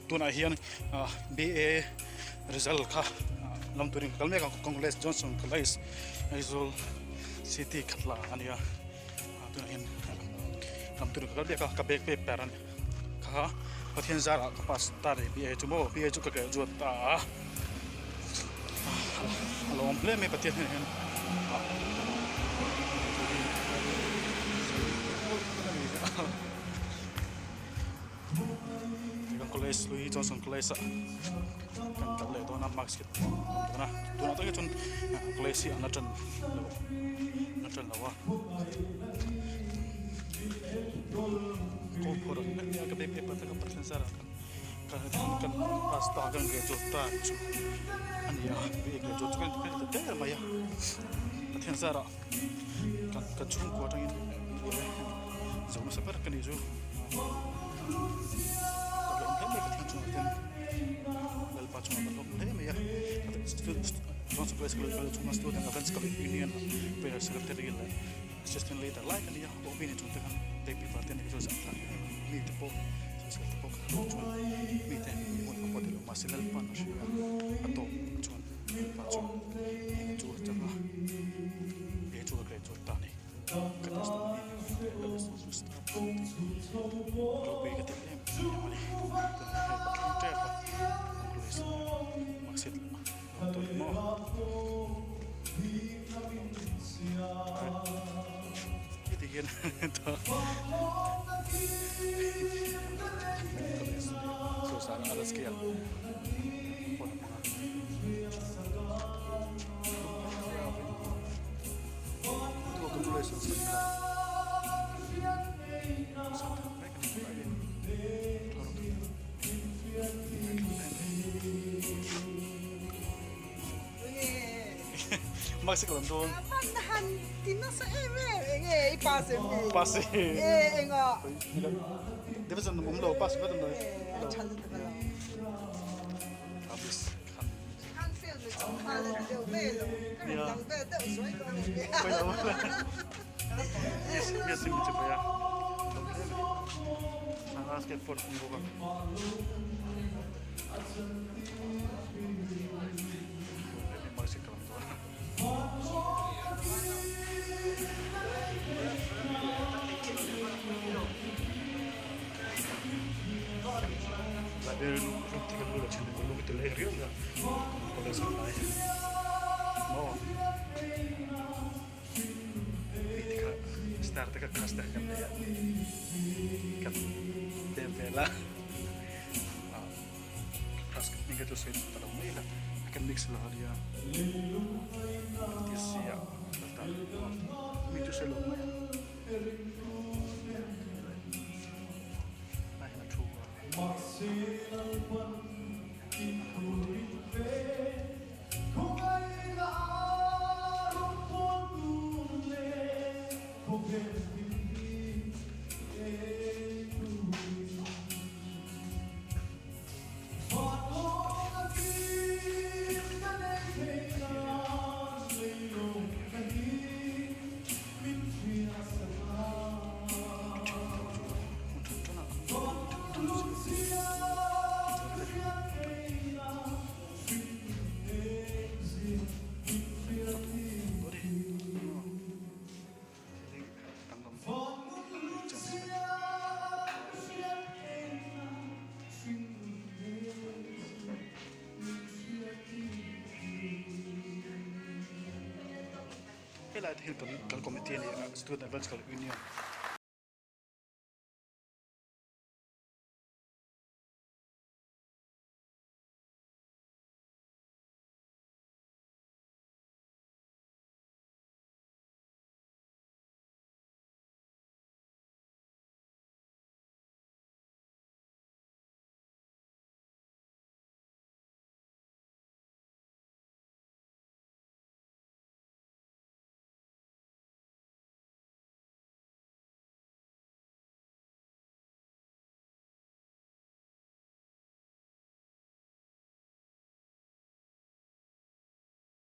tuna hian BA result kha lam turing kalme ka Congress Johnson College Aizawl City khatla ania tuna hian lam turing kalbe ka bek paper an kha pathian zara ka pas tar BA chumo BA chu ka ke juat ta lom ple me pathian hian College Louis Johnson College kan talle to na marks kit na tuna to chun college si anatan lawa ko por ne ka be paper ta ka professor kan pasta kan ge jota chu ania be ge jota kan te maya professor kan chung ko tangin zo ma sapar kan ju Johnson College cuma student events kali union pihak secretary lah assistant leader like dia opini contoh kan tapi partai itu sama ni tepo sosial tepo cuma mite pun apa dulu masih lepas nasi atau cuma pacu itu jangan dia juga kerja cerita ni kata studi lebih susah lebih ketika ni maksud untuk mau itu kan susah ada sekian itu ketulisan sekian Masih kalau tuh. Nahan tina sa ipase mi. Pasi. Enggak. Dia pesan umlo pas betul tuh. Chan de bala. Habis kan. Kan feel de chong ha le de belo. Kan lang be de soi ko ni. Yes, yes sih macam ya. Sangat skateboard bukan. Masih kalau tuh. Lalu rupti kan dulu cina dulu itu leher ya, kalau sampai mau ketika start ke kelas dah kan ya, kan tempela, kelas minggu tu saya pada mulai akan mix lah dia, dia siap, betul, minggu sebelum Hilton kan komite ni student events kal union